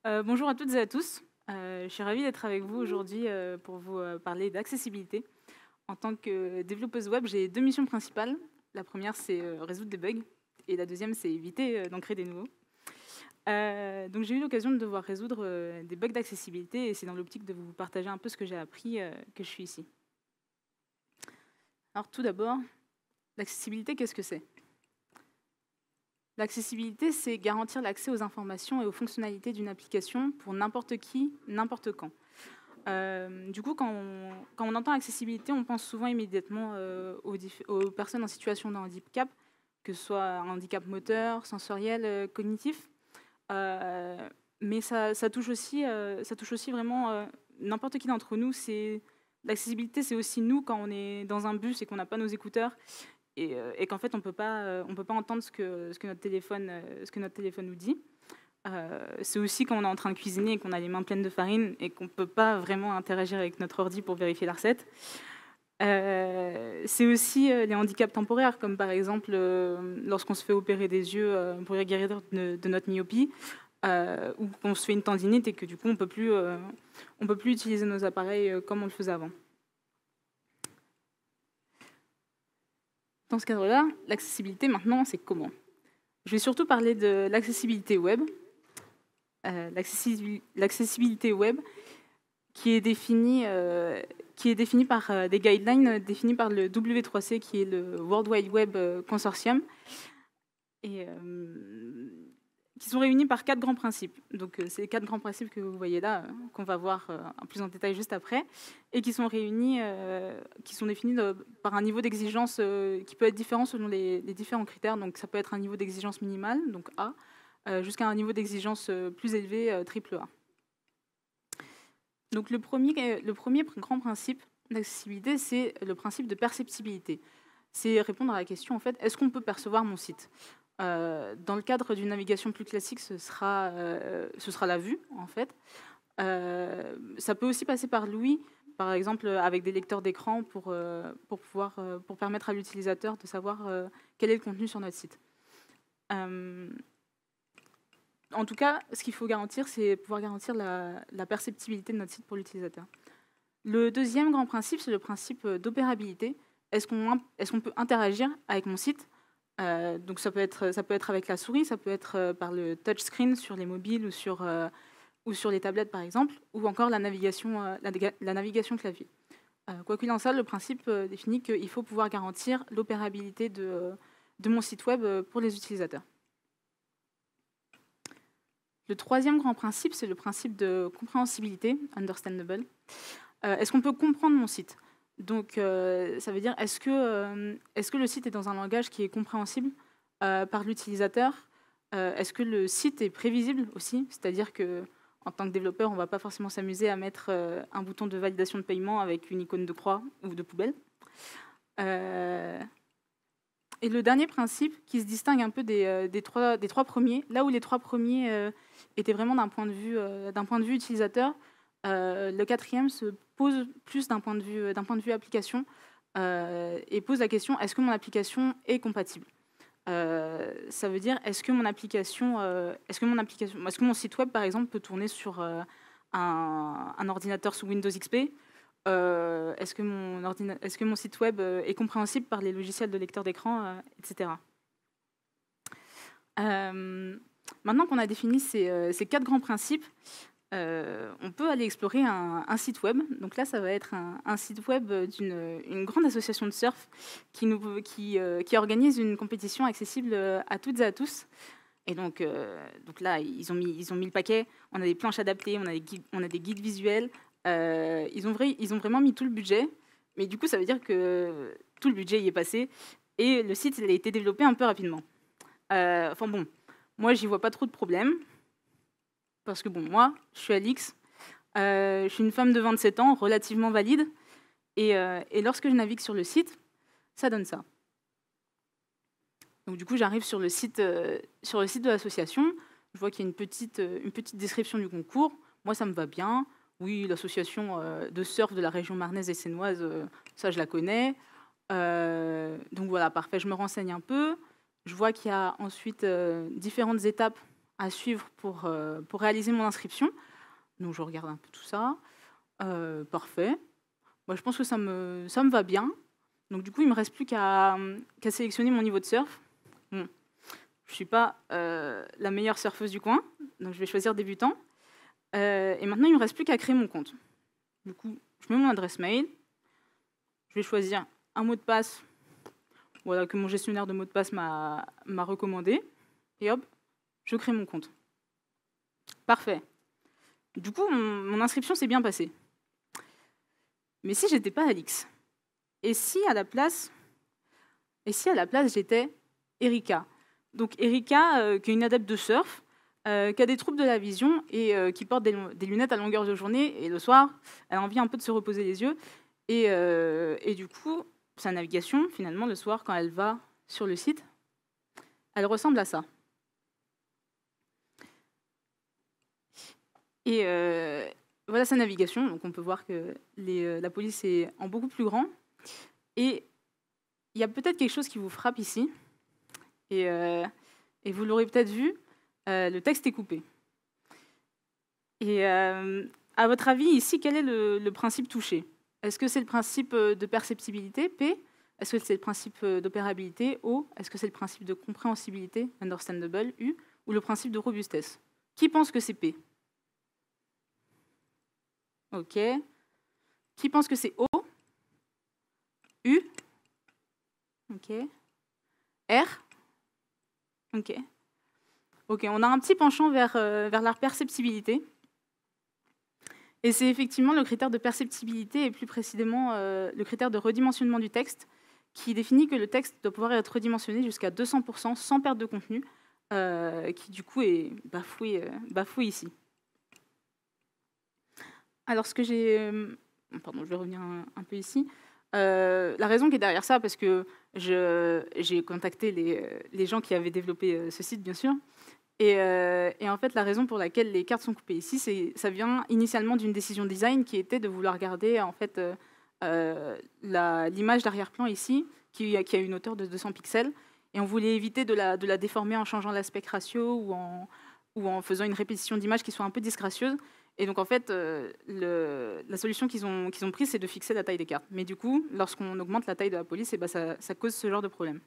Bonjour à toutes et à tous. Je suis ravie d'être avec vous aujourd'hui pour vous parler d'accessibilité. En tant que développeuse web, j'ai deux missions principales. La première, c'est résoudre des bugs et la deuxième, c'est éviter d'en créer des nouveaux. Donc j'ai eu l'occasion de devoir résoudre des bugs d'accessibilité et c'est dans l'optique de vous partager un peu ce que j'ai appris que je suis ici. Alors tout d'abord, l'accessibilité, qu'est-ce que c'est? L'accessibilité, c'est garantir l'accès aux informations et aux fonctionnalités d'une application pour n'importe qui, n'importe quand. Du coup, quand on entend accessibilité, on pense souvent immédiatement aux personnes en situation de handicap, que ce soit un handicap moteur, sensoriel, cognitif. Mais ça touche aussi vraiment n'importe qui d'entre nous. L'accessibilité, c'est aussi nous quand on est dans un bus et qu'on n'a pas nos écouteurs et qu'en fait on peut pas entendre ce que notre téléphone nous dit. C'est aussi quand on est en train de cuisiner et qu'on a les mains pleines de farine et qu'on ne peut pas vraiment interagir avec notre ordi pour vérifier la recette. C'est aussi les handicaps temporaires, comme par exemple lorsqu'on se fait opérer des yeux pour guérir de notre myopie, ou qu'on se fait une tendinite et que du coup on peut plus utiliser nos appareils comme on le faisait avant. Dans ce cadre-là, l'accessibilité maintenant, c'est comment? Je vais surtout parler de l'accessibilité web. L'accessibilité web qui est définie par des guidelines définies par le W3C, qui est le World Wide Web Consortium, et qui sont réunis par 4 grands principes. Donc, c'est 4 grands principes que vous voyez là, qu'on va voir en plus en détail juste après, et qui sont réunis, qui sont définis par un niveau d'exigence qui peut être différent selon les différents critères. Donc, ça peut être un niveau d'exigence minimal, donc A, jusqu'à un niveau d'exigence plus élevé, triple A. Donc, le premier grand principe d'accessibilité, c'est le principe de perceptibilité. C'est répondre à la question, en fait, est-ce qu'on peut percevoir mon site? Dans le cadre d'une navigation plus classique, ce sera la vue, en fait. Ça peut aussi passer par l'ouïe, par exemple avec des lecteurs d'écran pour permettre à l'utilisateur de savoir quel est le contenu sur notre site. En tout cas, ce qu'il faut garantir, c'est pouvoir garantir la perceptibilité de notre site pour l'utilisateur. Le deuxième grand principe, c'est le principe d'opérabilité. Est-ce qu'on peut interagir avec mon site? Donc ça peut être avec la souris, ça peut être par le touchscreen sur les mobiles ou sur les tablettes par exemple, ou encore la navigation clavier. Quoi qu'il en soit, le principe définit qu'il faut pouvoir garantir l'opérabilité de mon site web pour les utilisateurs. Le troisième grand principe, c'est le principe de compréhensibilité, understandable. Est-ce qu'on peut comprendre mon site? Donc, ça veut dire, est-ce que le site est dans un langage qui est compréhensible par l'utilisateur? Est-ce que le site est prévisible aussi? C'est-à-dire qu'en tant que développeur, on ne va pas forcément s'amuser à mettre un bouton de validation de paiement avec une icône de croix ou de poubelle. Et le dernier principe, qui se distingue un peu des trois premiers, là où les trois premiers étaient vraiment d'un point de vue utilisateur, le quatrième se pose plus d'un point de vue application et pose la question, est-ce que mon application est compatible? Ça veut dire, est-ce que mon site web, par exemple, peut tourner sur un ordinateur sous Windows XP? Est-ce que mon site web est compréhensible par les logiciels de lecteur d'écran, etc. Maintenant qu'on a défini ces 4 grands principes, on peut aller explorer un site web. Donc là, ça va être un site web d'une grande association de surf qui organise une compétition accessible à toutes et à tous. Et donc là, ils ont mis le paquet. On a des planches adaptées, on a des guides visuels. Ils ont vraiment mis tout le budget. Mais du coup, ça veut dire que tout le budget y est passé. Et le site, il a été développé un peu rapidement. Enfin bon, moi, j'y vois pas trop de problème. Parce que bon, moi, je suis Alix, je suis une femme de 27 ans, relativement valide, et lorsque je navigue sur le site, ça donne ça. Donc du coup, j'arrive sur le site de l'association, je vois qu'il y a une petite description du concours. Moi, ça me va bien. Oui, l'association de surf de la région marnaise et sénoise, ça, je la connais. Donc voilà, parfait, je me renseigne un peu. Je vois qu'il y a ensuite différentes étapes à suivre pour réaliser mon inscription. Donc je regarde un peu tout ça. Parfait. Moi, je pense que ça me va bien. Donc du coup, il ne me reste plus qu'à sélectionner mon niveau de surf. Bon, je ne suis pas la meilleure surfeuse du coin, donc je vais choisir débutant. Et maintenant, il ne me reste plus qu'à créer mon compte. Du coup, je mets mon adresse mail. Je vais choisir un mot de passe, voilà, que mon gestionnaire de mots de passe m'a recommandé. Et hop, je crée mon compte. Parfait. Du coup, mon inscription s'est bien passée. Mais si j'étais pas Alix, et si à la place j'étais Erika. Donc Erika, qui est une adepte de surf, qui a des troubles de la vision et qui porte des lunettes à longueur de journée, et le soir, elle a envie un peu de se reposer les yeux. Et du coup, sa navigation, finalement, le soir, quand elle va sur le site, elle ressemble à ça. Et voilà sa navigation. Donc on peut voir que la police est en beaucoup plus grand. Et il y a peut-être quelque chose qui vous frappe ici. Et vous l'aurez peut-être vu, le texte est coupé. Et à votre avis, ici, quel est le principe touché? Est-ce que c'est le principe de perceptibilité, P? Est-ce que c'est le principe d'opérabilité, O? Est-ce que c'est le principe de compréhensibilité, understandable, U? Ou le principe de robustesse? Qui pense que c'est P? OK. Qui pense que c'est O? U? OK. R? OK. OK, on a un petit penchant vers la perceptibilité. Et c'est effectivement le critère de perceptibilité et plus précisément le critère de redimensionnement du texte qui définit que le texte doit pouvoir être redimensionné jusqu'à 200% sans perte de contenu, qui du coup est bafoué ici. Alors ce que j'ai... Pardon, je vais revenir un peu ici. La raison qui est derrière ça, parce que j'ai contacté les gens qui avaient développé ce site, bien sûr. Et en fait, la raison pour laquelle les cartes sont coupées ici, ça vient initialement d'une décision design qui était de vouloir garder en fait, l'image d'arrière-plan ici, qui a une hauteur de 200 pixels. Et on voulait éviter de la déformer en changeant l'aspect ratio ou en faisant une répétition d'image qui soit un peu disgracieuse. Et donc, en fait, la solution qu'ils ont prise, c'est de fixer la taille des cartes. Mais du coup, lorsqu'on augmente la taille de la police, ben, ça cause ce genre de problème.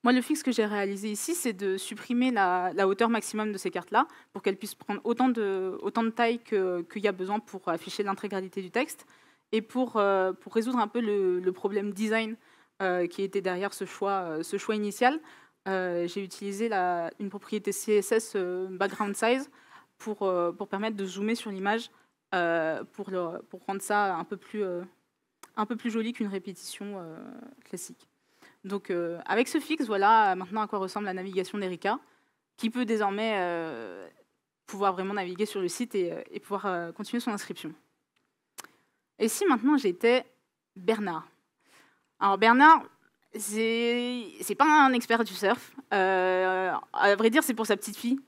Moi, le fixe que j'ai réalisé ici, c'est de supprimer la hauteur maximum de ces cartes-là pour qu'elles puissent prendre autant de taille qu'il y a besoin pour afficher l'intégralité du texte et pour résoudre un peu le problème design qui était derrière ce choix initial. J'ai utilisé une propriété CSS background size pour permettre de zoomer sur l'image pour rendre ça un peu plus joli qu'une répétition classique. Donc, avec ce fixe, voilà maintenant à quoi ressemble la navigation d'Erika, qui peut désormais pouvoir vraiment naviguer sur le site et pouvoir continuer son inscription. Et si maintenant j'étais Bernard? Alors Bernard, c'est pas un expert du surf. À vrai dire, c'est pour sa petite fille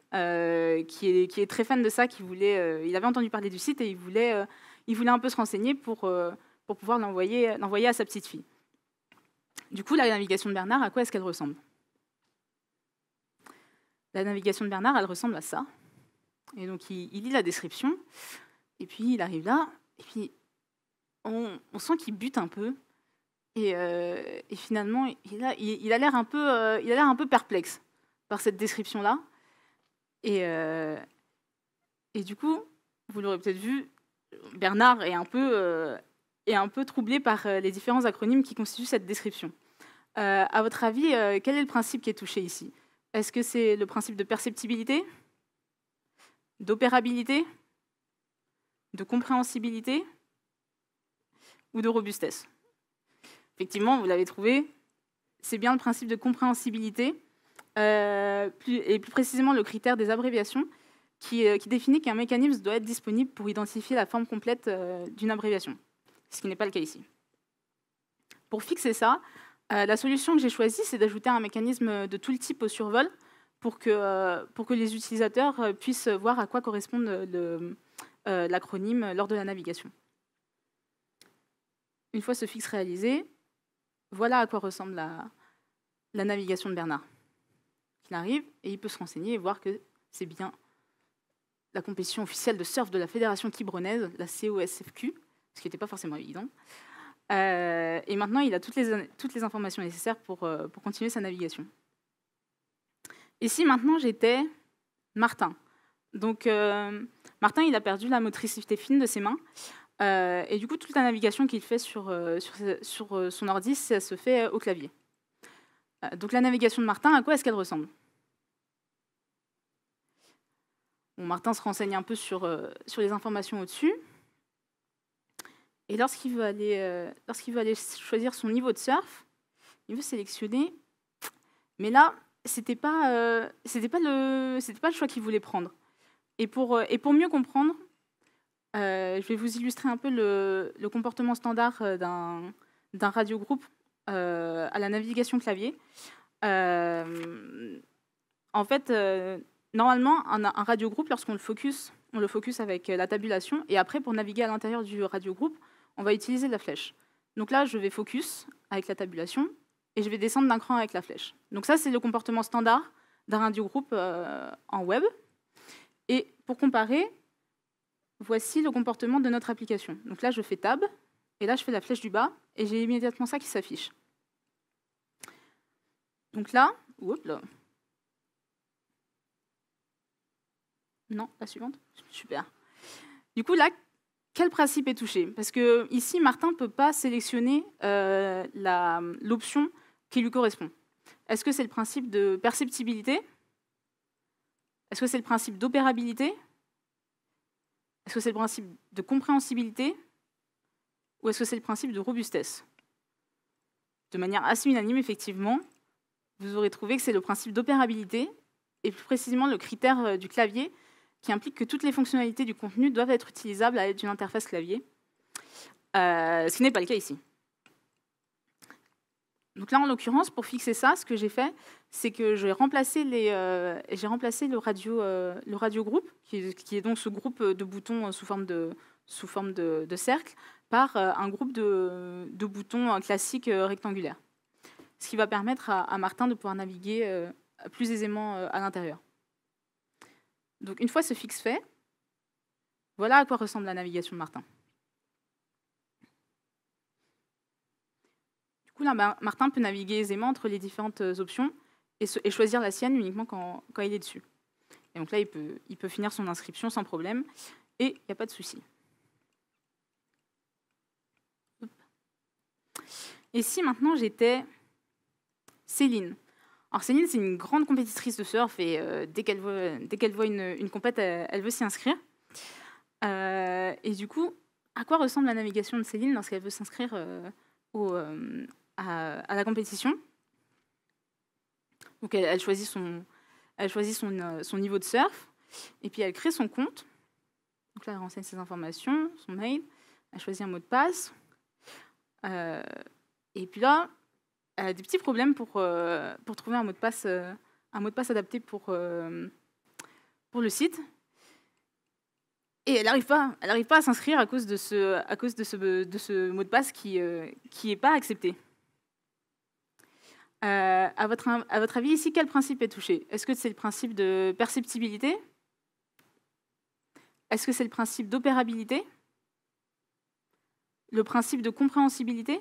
qui est très fan de ça, il avait entendu parler du site et il voulait un peu se renseigner pour pouvoir l'envoyer à sa petite fille. Du coup, la navigation de Bernard, à quoi est-ce qu'elle ressemble? La navigation de Bernard, elle ressemble à ça. Et donc, il lit la description, et puis il arrive là, et puis on sent qu'il bute un peu, et finalement, il a l'air un peu perplexe par cette description-là. Et du coup, vous l'aurez peut-être vu, Bernard est un peu troublé par les différents acronymes qui constituent cette description. À votre avis, quel est le principe qui est touché ici? Est-ce que c'est le principe de perceptibilité, d'opérabilité, de compréhensibilité ou de robustesse? Effectivement, vous l'avez trouvé, c'est bien le principe de compréhensibilité, et plus précisément le critère des abréviations, qui définit qu'un mécanisme doit être disponible pour identifier la forme complète d'une abréviation, ce qui n'est pas le cas ici. Pour fixer ça, la solution que j'ai choisie, c'est d'ajouter un mécanisme de tooltip au survol pour que les utilisateurs puissent voir à quoi correspond l'acronyme lors de la navigation. Une fois ce fixe réalisé, voilà à quoi ressemble la navigation de Bernard. qu'il arrive, et il peut se renseigner et voir que c'est bien la compétition officielle de surf de la Fédération quiberonnaise, la COSFQ, ce qui n'était pas forcément évident. Et maintenant, il a toutes les informations nécessaires pour continuer sa navigation. Ici, maintenant, j'étais Martin. Donc, Martin, il a perdu la motricité fine de ses mains. Et du coup, toute la navigation qu'il fait sur son ordi, ça se fait au clavier. Donc, la navigation de Martin, à quoi est-ce qu'elle ressemble? Bon, Martin se renseigne un peu sur les informations au-dessus. Et lorsqu'il veut aller choisir son niveau de surf, il veut sélectionner. Mais là, c'était pas le choix qu'il voulait prendre. Et pour mieux comprendre, je vais vous illustrer un peu le comportement standard d'un radiogroupe à la navigation clavier. En fait, normalement, un radiogroupe, lorsqu'on le focus, on le focus avec la tabulation. Et après, pour naviguer à l'intérieur du radiogroupe, on va utiliser la flèche. Donc là, je vais focus avec la tabulation et je vais descendre d'un cran avec la flèche. Donc ça, c'est le comportement standard d'un radiogroupe en web. Et pour comparer, voici le comportement de notre application. Donc là, je fais Tab, et là, je fais la flèche du bas, et j'ai immédiatement ça qui s'affiche. Donc là, non, la suivante, super. Du coup, là, quel principe est touché? Parce que ici, Martin ne peut pas sélectionner l'option qui lui correspond. Est-ce que c'est le principe de perceptibilité? Est-ce que c'est le principe d'opérabilité? Est-ce que c'est le principe de compréhensibilité? Ou est-ce que c'est le principe de robustesse? De manière assez unanime, effectivement, vous aurez trouvé que c'est le principe d'opérabilité, et plus précisément le critère du clavier, qui implique que toutes les fonctionnalités du contenu doivent être utilisables à l'aide d'une interface clavier, ce qui n'est pas le cas ici. Donc là, en l'occurrence, pour fixer ça, ce que j'ai fait, c'est que j'ai remplacé le radiogroupe, qui est donc ce groupe de boutons sous forme de cercle, par un groupe de boutons classiques rectangulaires. Ce qui va permettre à Martin de pouvoir naviguer plus aisément à l'intérieur. Donc une fois ce fixe fait, voilà à quoi ressemble la navigation de Martin. Du coup, là, Martin peut naviguer aisément entre les différentes options et choisir la sienne uniquement quand il est dessus. Et donc là, il peut finir son inscription sans problème et il n'y a pas de souci. Et si maintenant j'étais Céline? Alors Céline, c'est une grande compétitrice de surf et dès qu'elle voit une compète, elle veut s'y inscrire. Et du coup, à quoi ressemble la navigation de Céline lorsqu'elle veut s'inscrire à la compétition? Donc elle choisit son niveau de surf et puis elle crée son compte. Donc là, elle renseigne ses informations, son mail, elle choisit un mot de passe. Et puis là, elle a des petits problèmes pour trouver un mot de passe adapté pour le site. Et elle n'arrive pas à s'inscrire à cause de ce mot de passe qui n'est pas accepté. À votre avis, ici, quel principe est touché? Est-ce que c'est le principe de perceptibilité? Est-ce que c'est le principe d'opérabilité? Le principe de compréhensibilité?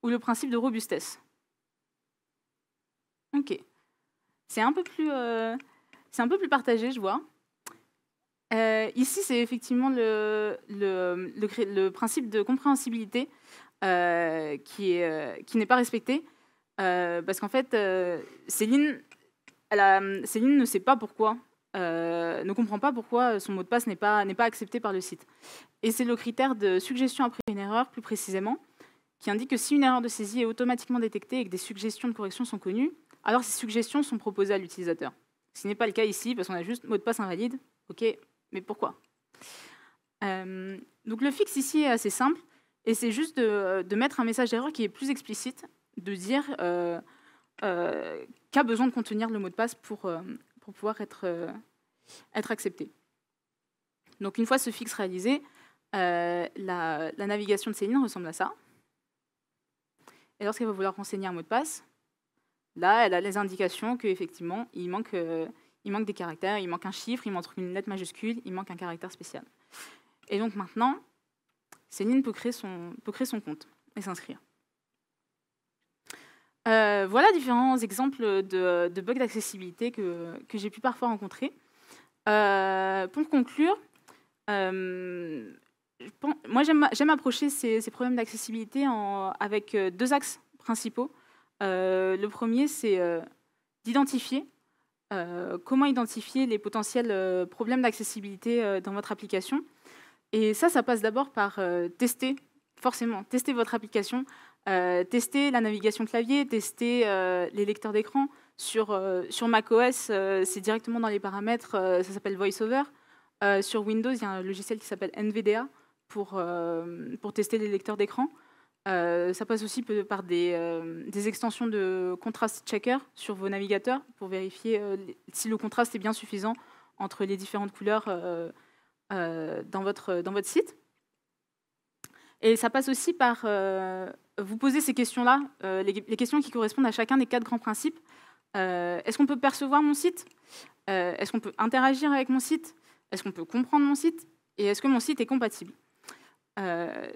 Ou le principe de robustesse? Ok. C'est un peu plus partagé, je vois. Ici, c'est effectivement le principe de compréhensibilité qui n'est pas respecté. Parce qu'en fait, Céline ne sait pas pourquoi, ne comprend pas pourquoi son mot de passe n'est pas accepté par le site. Et c'est le critère de suggestion après une erreur, plus précisément, qui indique que si une erreur de saisie est automatiquement détectée et que des suggestions de correction sont connues, alors ces suggestions sont proposées à l'utilisateur. Ce n'est pas le cas ici, parce qu'on a juste mot de passe invalide. OK, mais pourquoi? Donc le fixe ici est assez simple, et c'est juste de mettre un message d'erreur qui est plus explicite, de dire qu'a besoin de contenir le mot de passe pour pouvoir être accepté. Donc une fois ce fixe réalisé, la navigation de Céline ressemble à ça. Et lorsqu'elle va vouloir renseigner un mot de passe, Là, elle a les indications qu'effectivement, il manque des caractères, il manque un chiffre, il manque une lettre majuscule, il manque un caractère spécial. Et donc maintenant, Céline peut créer son compte et s'inscrire. Voilà différents exemples de bugs d'accessibilité que j'ai pu parfois rencontrer. Pour conclure, moi j'aime approcher ces problèmes d'accessibilité avec deux axes principaux. Le premier, c'est d'identifier comment identifier les potentiels problèmes d'accessibilité dans votre application. Et ça passe d'abord par tester votre application, tester la navigation clavier, tester les lecteurs d'écran. Sur macOS, c'est directement dans les paramètres, ça s'appelle VoiceOver. Sur Windows, il y a un logiciel qui s'appelle NVDA pour tester les lecteurs d'écran. Ça passe aussi par des extensions de contrast checker sur vos navigateurs pour vérifier si le contraste est bien suffisant entre les différentes couleurs dans votre site. Et ça passe aussi par vous poser ces questions-là, les questions qui correspondent à chacun des 4 grands principes. Est-ce qu'on peut percevoir mon site? Est-ce qu'on peut interagir avec mon site? Est-ce qu'on peut comprendre mon site? Et est-ce que mon site est compatible?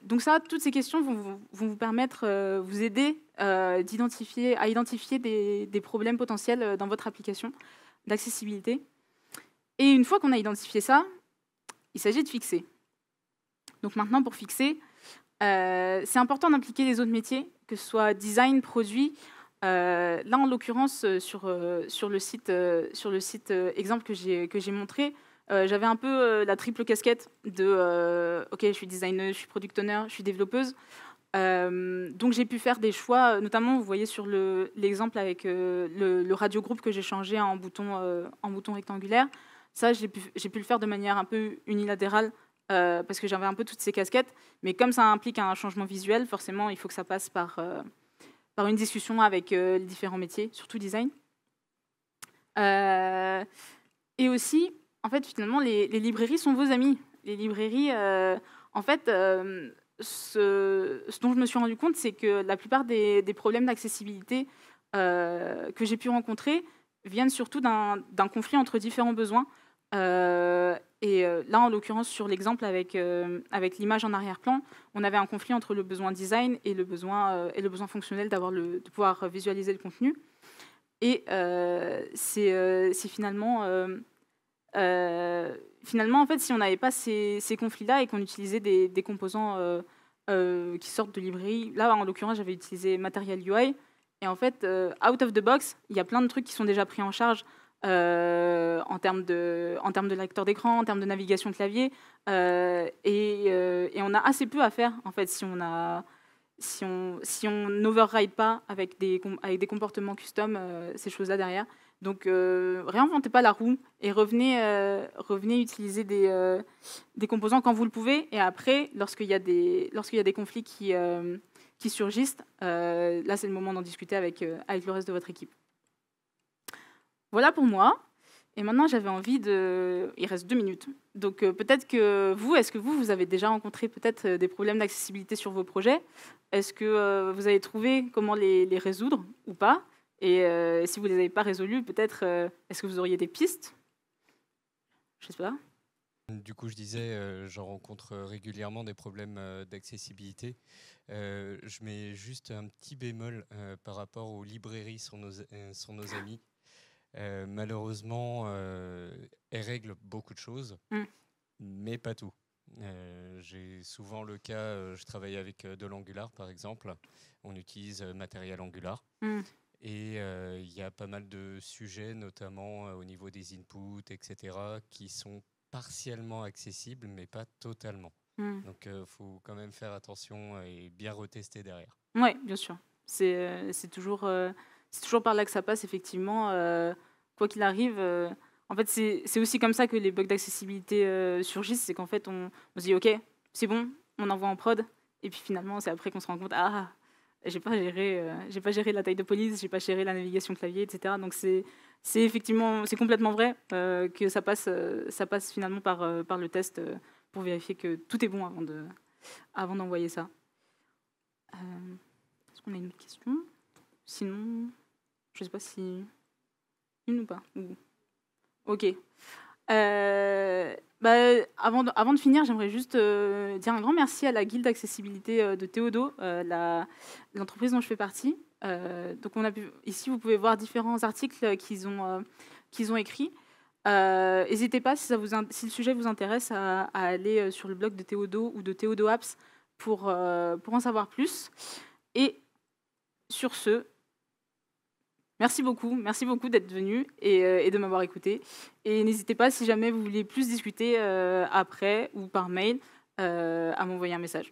Donc toutes ces questions vont vous permettre, vous aider à identifier des problèmes potentiels dans votre application d'accessibilité. Et une fois qu'on a identifié ça, il s'agit de fixer. Donc maintenant, pour fixer, c'est important d'impliquer les autres métiers, que ce soit design, produit. Là, en l'occurrence, sur le site exemple que j'ai montré, j'avais un peu la triple casquette de OK, je suis designer, je suis product owner, je suis développeuse. Donc j'ai pu faire des choix, notamment vous voyez sur l'exemple avec le radio groupe que j'ai changé en bouton rectangulaire. Ça, j'ai pu le faire de manière un peu unilatérale parce que j'avais un peu toutes ces casquettes. Mais comme ça implique un changement visuel, forcément, il faut que ça passe par une discussion avec les différents métiers, surtout design. Et aussi, en fait, finalement, les librairies sont vos amis. Les librairies, en fait, ce dont je me suis rendu compte, c'est que la plupart des problèmes d'accessibilité que j'ai pu rencontrer viennent surtout d'un conflit entre différents besoins. Là, en l'occurrence, sur l'exemple avec l'image en arrière-plan, on avait un conflit entre le besoin design et le besoin fonctionnel de pouvoir visualiser le contenu. Et c'est finalement, en fait, si on n'avait pas ces conflits-là et qu'on utilisait des composants qui sortent de librairie, là, en l'occurrence, j'avais utilisé Material UI. Et en fait, out of the box, il y a plein de trucs qui sont déjà pris en charge en termes de lecteur d'écran, en termes de navigation clavier. Et on a assez peu à faire, en fait, si on n'override pas avec des comportements custom ces choses-là derrière. Donc, réinventez pas la roue et revenez utiliser des composants quand vous le pouvez. Et après, lorsqu'il y a des conflits qui surgissent, là, c'est le moment d'en discuter avec le reste de votre équipe. Voilà pour moi. Et maintenant, j'avais envie de... Il reste 2 minutes. Donc, peut-être que est-ce que vous avez déjà rencontré peut-être des problèmes d'accessibilité sur vos projets? Est-ce que vous avez trouvé comment les résoudre ou pas? Et si vous ne les avez pas résolus, peut-être, est-ce que vous auriez des pistes? Je ne sais pas. Du coup, je disais, j'en rencontre régulièrement des problèmes d'accessibilité. Je mets juste un petit bémol par rapport aux librairies sur nos amis. Malheureusement, elles règlent beaucoup de choses, mais pas tout. J'ai souvent le cas, je travaille avec de l'Angular par exemple, on utilise matériel Angular. Et il y a pas mal de sujets, notamment au niveau des inputs, etc., qui sont partiellement accessibles, mais pas totalement. Donc il faut quand même faire attention et bien retester derrière. Oui, bien sûr. C'est toujours par là que ça passe, effectivement. Quoi qu'il arrive, en fait, c'est aussi comme ça que les bugs d'accessibilité surgissent. C'est qu'en fait, on se dit, OK, c'est bon, on envoie en prod. Et puis finalement, c'est après qu'on se rend compte, ah, j'ai pas géré la taille de police, j'ai pas géré la navigation clavier, etc. Donc c'est effectivement, c'est complètement vrai que ça passe finalement par le test pour vérifier que tout est bon avant d'envoyer ça. Est-ce qu'on a une autre question? Sinon, Je ne sais pas si... Une ou pas? Ok. Avant de finir, j'aimerais juste dire un grand merci à la Guilde d'accessibilité de Théodo, l'entreprise dont je fais partie. Donc ici, vous pouvez voir différents articles qu'ils ont écrits. N'hésitez pas, si le sujet vous intéresse, à aller sur le blog de Théodo ou de Théodo Apps pour en savoir plus. Et sur ce, merci beaucoup d'être venu et de m'avoir écouté. Et n'hésitez pas, si jamais vous voulez plus discuter après ou par mail, à m'envoyer un message.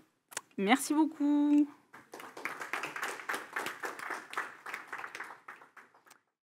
Merci beaucoup.